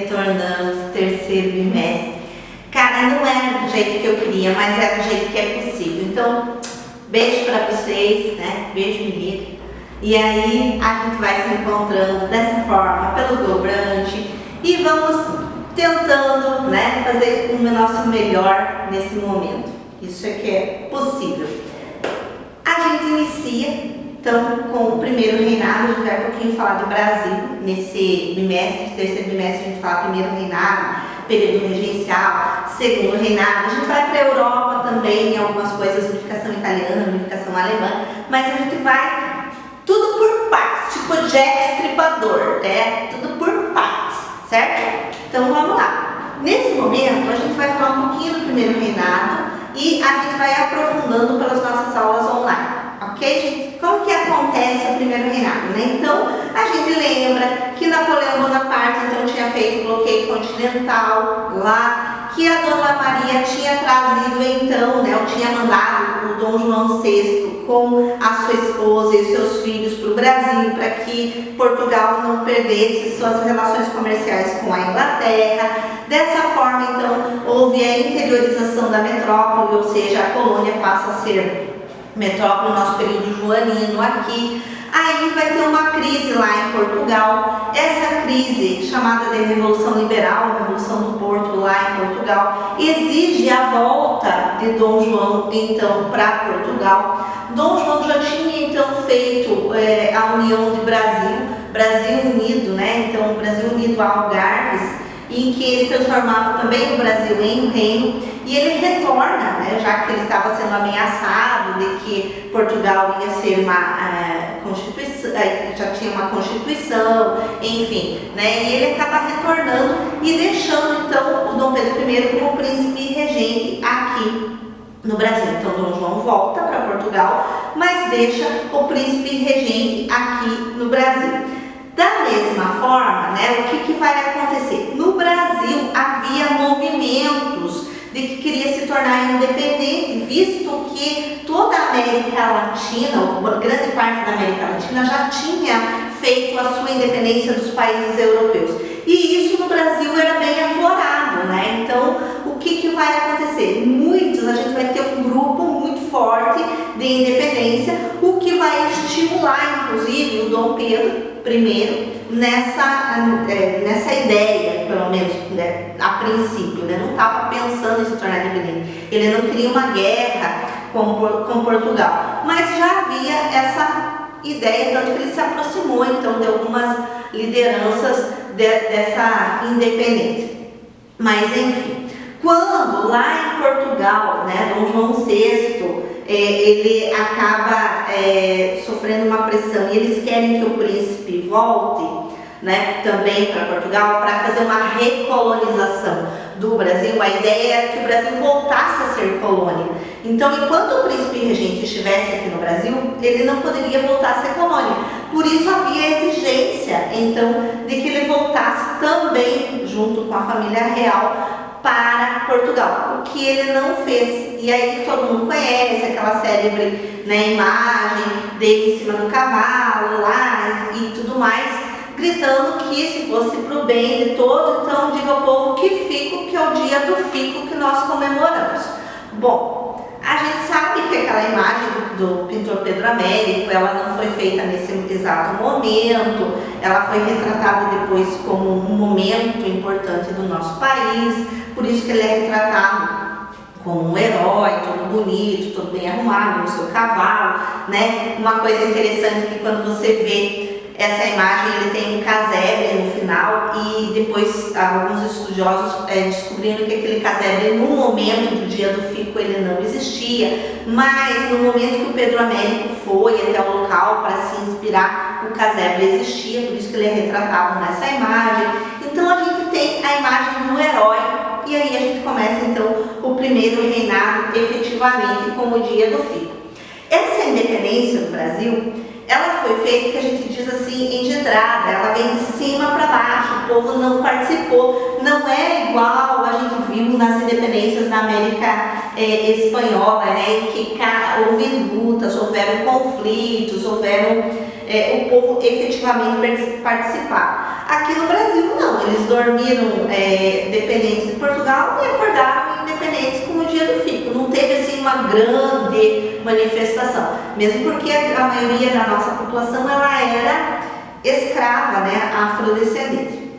retornamos, terceiro bimestre. Cara, não era do jeito que eu queria, mas é do jeito que é possível. Então, beijo pra vocês, né? Beijo, menino. E aí, a gente vai se encontrando dessa forma, pelo Dobrante, e vamos tentando, né, fazer o nosso melhor nesse momento. Isso é que é possível. A gente inicia, então, com o primeiro reinado. A gente vai um pouquinho falar do Brasil nesse bimestre, terceiro bimestre. A gente fala primeiro reinado, período regencial, segundo reinado. A gente vai para a Europa também, em algumas coisas, unificação italiana, unificação alemã, mas a gente vai tudo por partes, tipo Jack Estripador, né? Tudo por partes, certo? Então vamos lá. Nesse momento, a gente vai falar um pouquinho do primeiro reinado e a gente vai aprofundando pelas nossas aulas online, ok, gente? Como que acontece o primeiro reinado, né? Então, a gente lembra que Napoleão Bonaparte, então, tinha feito o bloqueio continental lá, que a Dona Maria tinha trazido, então, né, ou tinha mandado o Dom João VI com a sua esposa e seus filhos para o Brasil, para que Portugal não perdesse suas relações comerciais com a Inglaterra. Dessa forma, então, houve a interiorização da metrópole, ou seja, a colônia passa a ser metrópole no nosso período joanino aqui. Aí vai ter uma crise lá em Portugal. Essa crise, chamada de Revolução Liberal, a Revolução do Porto lá em Portugal, exige a volta de Dom João, então, para Portugal. Dom João já tinha, então, feito a união de Brasil Unido, né? Então, Brasil Unido a Algarves, em que ele transformava também o Brasil em um reino, e ele retorna, né, já que ele estava sendo ameaçado de que Portugal ia ser uma constituição, já tinha uma constituição, enfim, né, e ele acaba retornando e deixando então o Dom Pedro I como príncipe regente aqui no Brasil. Então Dom João volta para Portugal, mas deixa o príncipe regente aqui no Brasil. Da mesma forma, né, o que vai acontecer? No Brasil havia movimentos de que queria se tornar independente, visto que toda a América Latina, ou grande parte da América Latina, já tinha feito a sua independência dos países europeus. E isso no Brasil era bem aflorado, né? Então, o que vai acontecer? A gente vai ter um grupo muito forte de independência, o que vai estimular, inclusive, o Dom Pedro I nessa ideia, pelo menos, né, a princípio, né? Não estava pensando em se tornar independente. Ele não queria uma guerra com Portugal, mas já havia essa ideia, tanto que ele se aproximou, então, de algumas lideranças dessa independência. Mas, enfim, quando lá em Portugal, né, Dom João VI, ele acaba sofrendo uma pressão e eles querem que o príncipe volte, né, também para Portugal, para fazer uma recolonização do Brasil. A ideia era que o Brasil voltasse a ser colônia. Então, enquanto o príncipe regente estivesse aqui no Brasil, ele não poderia voltar a ser colônia. Por isso havia a exigência, então, de que ele voltasse também, junto com a família real, para Portugal, o que ele não fez. E aí todo mundo conhece aquela célebre, né, imagem dele em cima do cavalo lá e tudo mais, gritando que se fosse para o bem de todos, então diga ao povo que fico, que é o dia do fico que nós comemoramos. Bom, a gente sabe que aquela imagem do pintor Pedro Américo, ela não foi feita nesse exato momento, ela foi retratada depois como um momento importante do nosso país, por isso que ele é retratado como um herói, todo bonito, todo bem arrumado, no seu cavalo, né? Uma coisa interessante é que quando você vê essa imagem, ele tem um casebre no final, e depois alguns estudiosos descobriram que aquele casebre, no momento do dia do fico, ele não existia, mas no momento que o Pedro Américo foi até o local para se inspirar, o casebre existia, por isso que ele é retratado nessa imagem. Então a gente tem a imagem do herói, e aí a gente começa então o primeiro reinado efetivamente como o dia do fico. Essa independência do Brasil, ela foi feita, que a gente diz assim, engendrada, ela vem de cima para baixo, o povo não participou, não é igual a gente viu nas independências na América Espanhola, né, em que houve lutas, houveram conflitos, o povo efetivamente participar. Aqui no Brasil não, eles dormiram dependentes em Portugal e acordaram independentes com o dia do fico. Não teve assim uma grande manifestação, mesmo porque a maioria da nossa população ela era escrava, né, afrodescendente.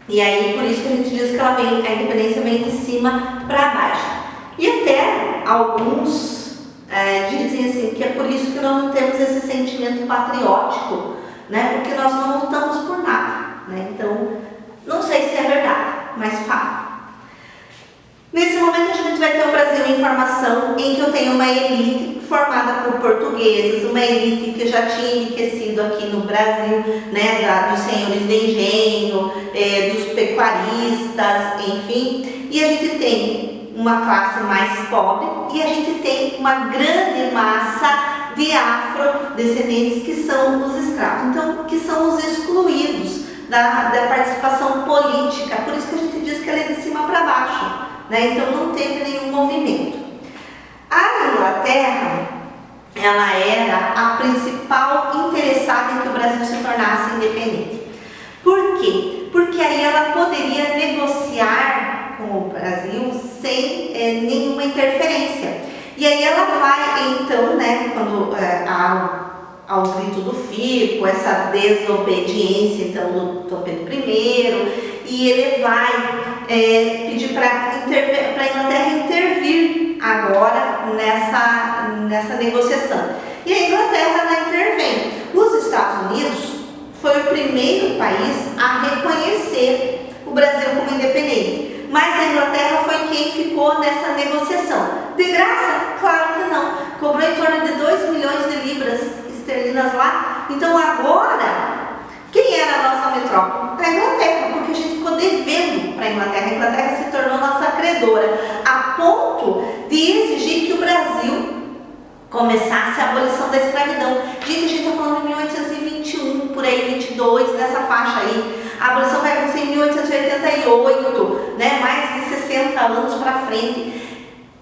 E aí por isso que a gente diz que ela vem, a independência vem de cima para baixo. E até alguns dizem assim que é por isso que nós não temos esse sentimento patriótico, né, porque nós não lutamos por nada. Então, não sei se é verdade, mas falo. Nesse momento a gente vai ter o Brasil em formação, em que eu tenho uma elite formada por portugueses, uma elite que já tinha enriquecido aqui no Brasil, né, dos senhores de engenho, dos pecuaristas, enfim. E a gente tem uma classe mais pobre e a gente tem uma grande massa de afrodescendentes que são os escravos, então, que são os excluídos da participação política, por isso que a gente diz que ela é de cima para baixo, né? Então não teve nenhum movimento. A Inglaterra, ela era a principal interessada em que o Brasil se tornasse independente. Por quê? Porque aí ela poderia negociar com o Brasil sem nenhuma interferência. E aí ela vai, então, né, quando ao grito do fico, essa desobediência então do Dom Pedro I, e ele vai pedir para a Inglaterra intervir agora nessa negociação. E a Inglaterra ela intervém. Os Estados Unidos foi o primeiro país a reconhecer o Brasil como independente, mas a Inglaterra foi quem ficou nessa negociação. De graça? Claro que não. Cobrou em torno de 2 milhões de libras esterlinas lá. Então agora, quem era a nossa metrópole? A Inglaterra, porque a gente ficou devendo para a Inglaterra. A Inglaterra se tornou nossa credora, a ponto de exigir que o Brasil começasse a abolição da escravidão. Gente, a gente está falando em 1821, por aí, 22, nessa faixa aí. A abolição vai acontecer em 1888, né? Mais de 60 anos para frente.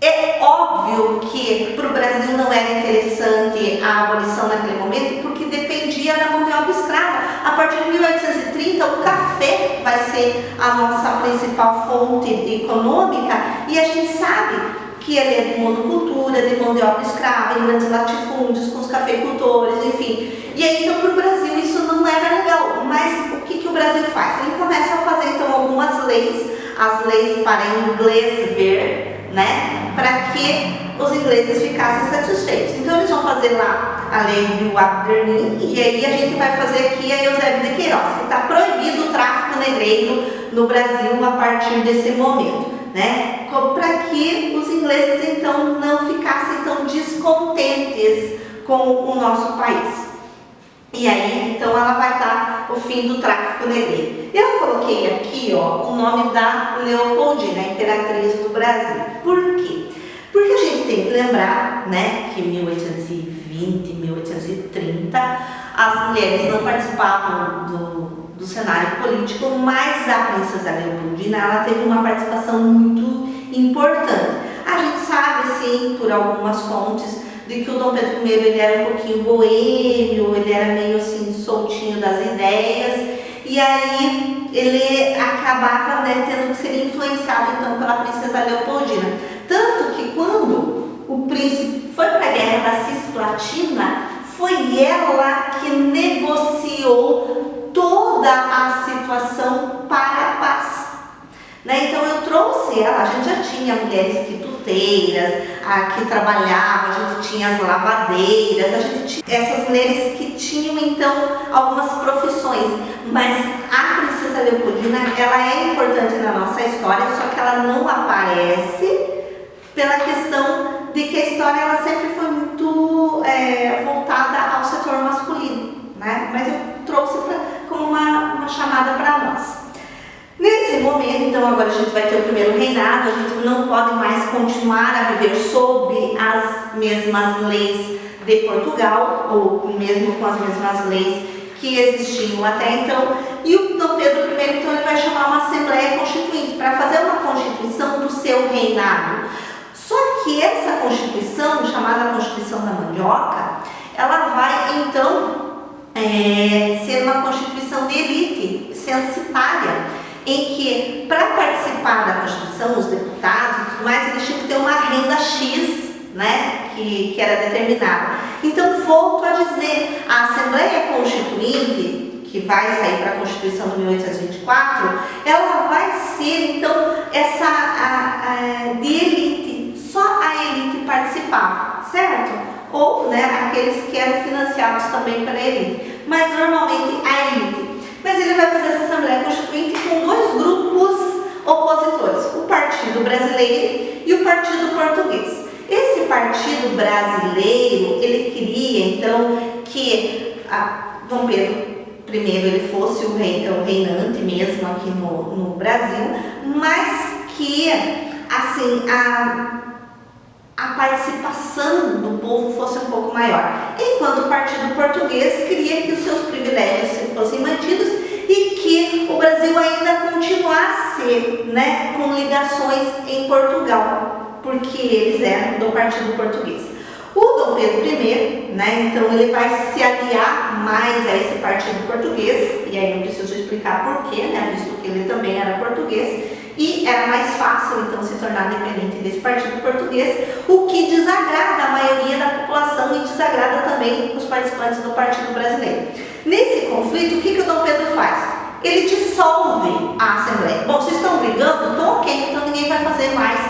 É óbvio que para o Brasil não era interessante a abolição naquele momento, porque dependia da mão de obra escrava. A partir de 1830, o café vai ser a nossa principal fonte econômica, e a gente sabe que ele é de monocultura, de mão de obra escrava, em grandes latifúndios, com os cafeicultores, enfim. E aí, então, para o Brasil isso não era legal. Mas o que o Brasil faz? Ele começa a fazer, então, algumas leis, as leis para inglês ver, né, para que os ingleses ficassem satisfeitos. Então eles vão fazer lá a lei do Aberdeen, e aí a gente vai fazer aqui a Eusébio de Queiroz, que está proibido o tráfico negreiro no Brasil a partir desse momento, né, para que os ingleses então não ficassem tão descontentes com o nosso país. E aí, então, ela vai dar o fim do tráfico negreiro. Eu coloquei aqui, ó, o nome da Leopoldina, a imperatriz do Brasil. Por quê? Porque a gente tem que lembrar, né, que em 1820, 1830, as mulheres não participavam do cenário político, mas a princesa Leopoldina, ela teve uma participação muito importante. A gente sabe, sim, por algumas fontes, de que o Dom Pedro I ele era um pouquinho boêmio, ele era meio assim soltinho das ideias, e aí ele acabava, né, tendo que ser influenciado então pela princesa Leopoldina. Tanto que quando o príncipe foi para a guerra da Cisplatina, foi ela que negociou toda a situação para a paz. Né? Então eu trouxe ela, a gente já tinha mulheres quituteiras, que trabalhavam, a gente tinha as lavadeiras, a gente tinha essas mulheres que tinham então algumas profissões, mas a princesa Leopoldina, ela é importante na nossa história, só que ela não aparece pela questão de que a história ela sempre foi muito voltada ao setor masculino, né? Mas eu trouxe como uma chamada para nós. Nesse momento, então, agora a gente vai ter o primeiro reinado, a gente não pode mais continuar a viver sob as mesmas leis de Portugal, ou mesmo com as mesmas leis que existiam até então, e o Dom Pedro I, então, ele vai chamar uma Assembleia Constituinte para fazer uma constituição do seu reinado. Só que essa constituição, chamada Constituição da Mandioca, ela vai, então, ser uma constituição de elite, censitária, em que para participar da Constituição, os deputados e tudo mais, eles tinham que ter uma renda X, né, que era determinada. Então, volto a dizer, a Assembleia Constituinte, que vai sair para a Constituição de 1824, ela vai ser, então, de elite, só a elite participava, certo? Ou, né, aqueles que eram financiados também pela elite, mas normalmente a elite. Mas ele vai fazer essa Assembleia Constituinte com dois grupos opositores, o Partido Brasileiro e o Partido Português. Esse Partido Brasileiro, ele queria, então, que Dom Pedro I ele fosse o reinante mesmo aqui no Brasil, mas que, assim, a participação do povo fosse um pouco maior, enquanto o Partido Português queria que os seus privilégios fossem mantidos e que o Brasil ainda continuasse, né, com ligações em Portugal, porque eles eram do Partido Português. O Dom Pedro I, né, então ele vai se aliar mais a esse Partido Português, e aí eu preciso explicar porquê, né, visto que ele também era português, e era mais fácil então se tornar dependente desse Partido Português, o que desagrada a maioria da população e desagrada também os participantes do Partido Brasileiro. Nesse conflito, o que o Dom Pedro faz? Ele dissolve a Assembleia. Bom, vocês estão brigando? Então ok, então ninguém vai fazer mais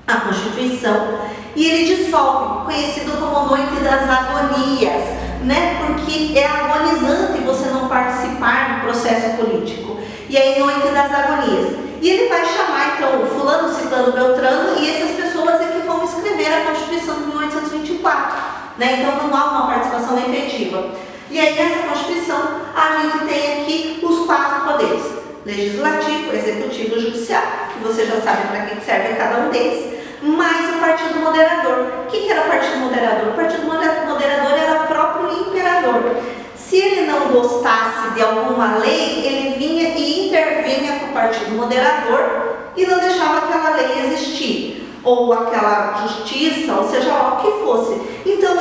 a Constituição. E ele dissolve, conhecido como Noite das Agonias, né? Porque é agonizante você não participar do processo político. E aí, Noite das Agonias. E ele vai chamar, então, o fulano, ciclano, beltrano, e essas pessoas é que vão escrever a Constituição de 1824. Né? Então, não há uma participação efetiva. E aí, nessa Constituição, a gente tem aqui os 4 poderes. Legislativo, Executivo e Judiciário, que você já sabe para que serve cada um deles. Mais o Partido Moderador. O que era o Partido Moderador? O Partido Moderador era o próprio imperador. Se ele não gostasse de alguma lei, ele vinha e intervinha com o Partido Moderador e não deixava aquela lei existir, ou aquela justiça, ou seja lá o que fosse. Então,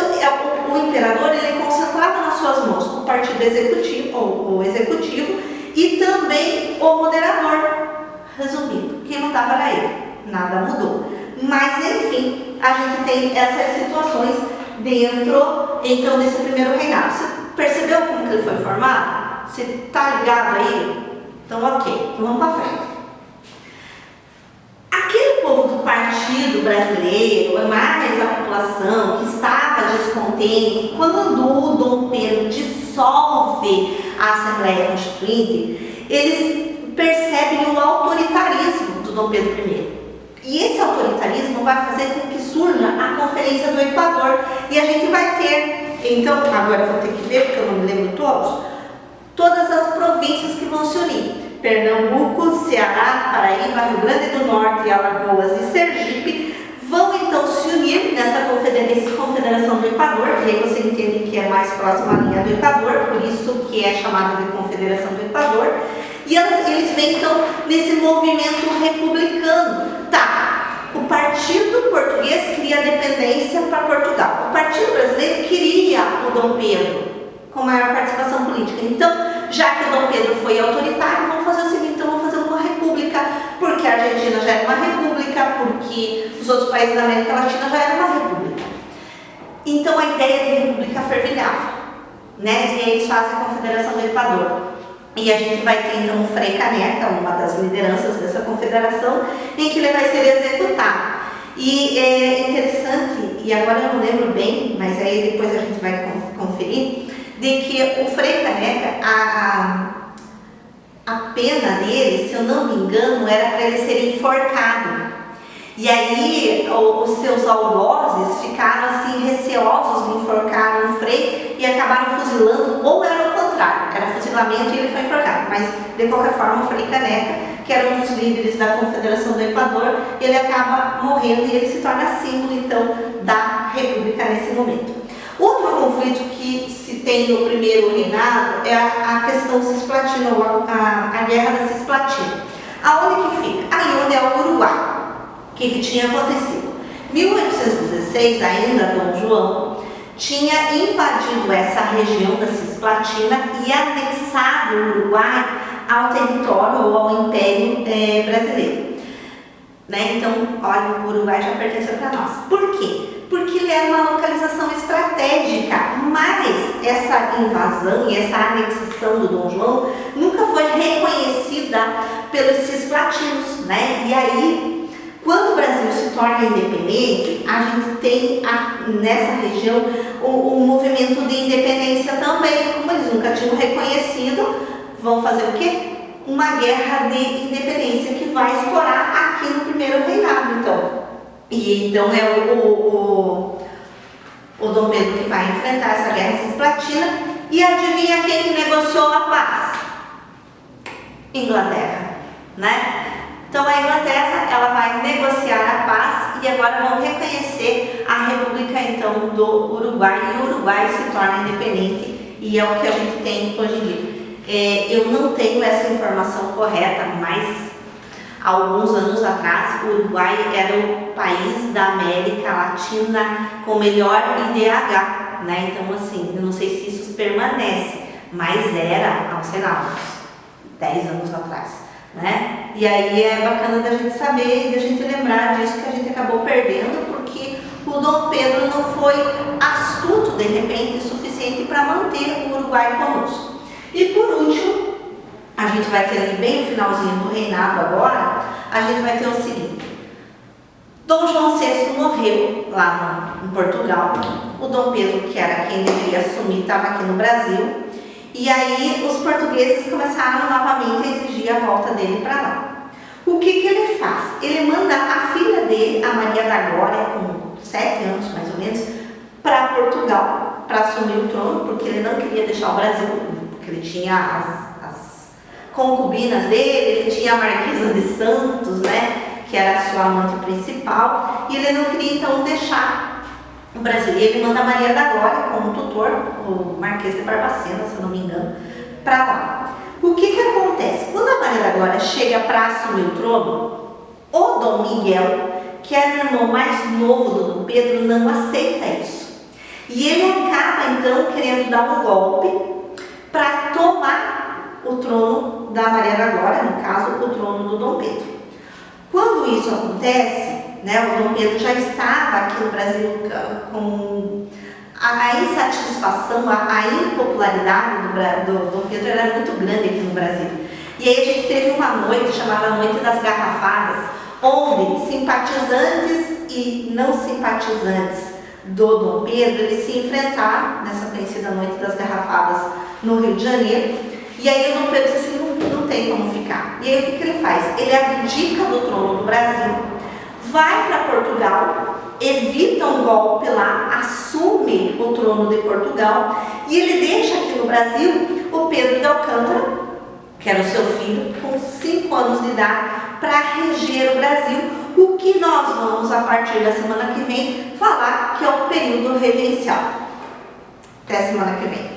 o imperador ele concentrava nas suas mãos o Partido Executivo, ou o Executivo, e também o Moderador. Resumindo, quem mandava era ele. Nada mudou. Mas, enfim, a gente tem essas situações dentro, então, desse primeiro reinado. Você percebeu como que ele foi formado? Você está ligado aí? Então, ok, vamos para frente. Aquele povo do Partido Brasileiro, mais a população que estava descontente, quando o Dom Pedro dissolve a Assembleia Constituinte, eles percebem o autoritarismo do Dom Pedro I. E esse autoritarismo vai fazer com que surja a Conferência do Equador. E a gente vai ter, então, agora eu vou ter que ver, porque eu não me lembro todas as províncias que vão se unir. Pernambuco, Ceará, Paraíba, Rio Grande do Norte, Alagoas e Sergipe vão então se unir nessa Confederação do Equador, e aí você entende que é mais próxima à linha do Equador, por isso que é chamada de Confederação do Equador. E eles vêm então nesse movimento republicano. Tá, o Partido Português queria dependência para Portugal. O Partido Brasileiro queria o Dom Pedro com maior participação política. Então, já que o Dom Pedro foi autoritário, vamos fazer o seguinte, então vamos fazer uma república, porque a Argentina já era uma república, porque os outros países da América Latina já eram uma república. Então, a ideia de república fervilhava, né? E aí eles fazem a Confederação do Equador. E a gente vai ter então o Frei Caneca, uma das lideranças dessa confederação, em que ele vai ser executado. E é interessante, e agora eu não lembro bem, mas aí depois a gente vai conferir, de que o Frei Caneca, a pena dele, se eu não me engano, era para ele ser enforcado. E aí os seus algozes ficaram assim receosos de enforcar o Frei e acabaram fuzilando, ou era o contrário, era fuzilamento e ele foi enforcado. Mas de qualquer forma o Frei Caneca, que era um dos líderes da Confederação do Equador, ele acaba morrendo e ele se torna símbolo então da República nesse momento. Outro conflito que se tem no primeiro reinado é a questão cisplatina, ou a Guerra da Cisplatina. Aonde que fica? Ali onde é o Uruguai. O que tinha acontecido? Em 1816, ainda Dom João tinha invadido essa região da Cisplatina e anexado anexado o Uruguai ao território ou ao Império brasileiro. Né? Então, olha, o Uruguai já pertenceu para nós. Por quê? Porque ele era uma localização estratégica, mas essa invasão e essa anexação do Dom João nunca foi reconhecida pelos cisplatinos, né? E aí, quando o Brasil se torna independente, a gente tem nessa região o movimento de independência também. Como eles nunca tinham reconhecido, vão fazer o quê? Uma guerra de independência que vai estourar aqui no primeiro reinado, então. E então é o Dom Pedro que vai enfrentar essa guerra cisplatina. E adivinha quem que negociou a paz? Inglaterra, né? Então a Inglaterra, ela vai negociar a paz e agora vão reconhecer a República então do Uruguai, e o Uruguai se torna independente, e é o que a gente tem hoje em dia. Eu não tenho essa informação correta, mas alguns anos atrás, o Uruguai era o país da América Latina com melhor IDH, né? Então, assim, eu não sei se isso permanece, mas era, sei lá, uns 10 anos atrás, né? E aí é bacana da gente saber e da gente lembrar disso, que a gente acabou perdendo, porque o Dom Pedro não foi astuto, de repente, o suficiente para manter o Uruguai conosco. E por último, a gente vai ter ali bem no finalzinho do reinado agora, a gente vai ter o seguinte: Dom João VI morreu lá em Portugal, o Dom Pedro, que era quem deveria assumir, estava aqui no Brasil, e aí os portugueses começaram novamente a exigir a volta dele para lá. O que ele faz? Ele manda a filha dele, a Maria da Glória, com 7 anos mais ou menos, para Portugal, para assumir o trono, porque ele não queria deixar o Brasil, porque ele tinha as concubinas dele, ele tinha a Marquesa de Santos, né, que era a sua amante principal, e ele não queria então deixar o Brasil. E ele manda a Maria da Glória como tutor, o Marquês de Barbacena, se eu não me engano, para lá. O que acontece? Quando a Maria da Glória chega para assumir o trono, o Dom Miguel, que era o irmão mais novo do Dom Pedro, não aceita isso. E ele acaba então querendo dar um golpe para tomar o trono da Maria da Glória, no caso, o trono do Dom Pedro. Quando isso acontece, né, o Dom Pedro já estava aqui no Brasil com a insatisfação, a impopularidade do Dom Pedro era muito grande aqui no Brasil. E aí a gente teve uma noite chamada Noite das Garrafadas, onde simpatizantes e não simpatizantes do Dom Pedro, eles se enfrentaram nessa conhecida Noite das Garrafadas no Rio de Janeiro. E aí o Dom Pedro disse assim, não tem como ficar. E aí o que ele faz? Ele abdica do trono do Brasil, vai para Portugal, evita um golpe lá, assume o trono de Portugal, e ele deixa aqui no Brasil o Pedro de Alcântara, que era o seu filho, com 5 anos de idade, para reger o Brasil, o que nós vamos, a partir da semana que vem, falar que é o período regencial. Até semana que vem.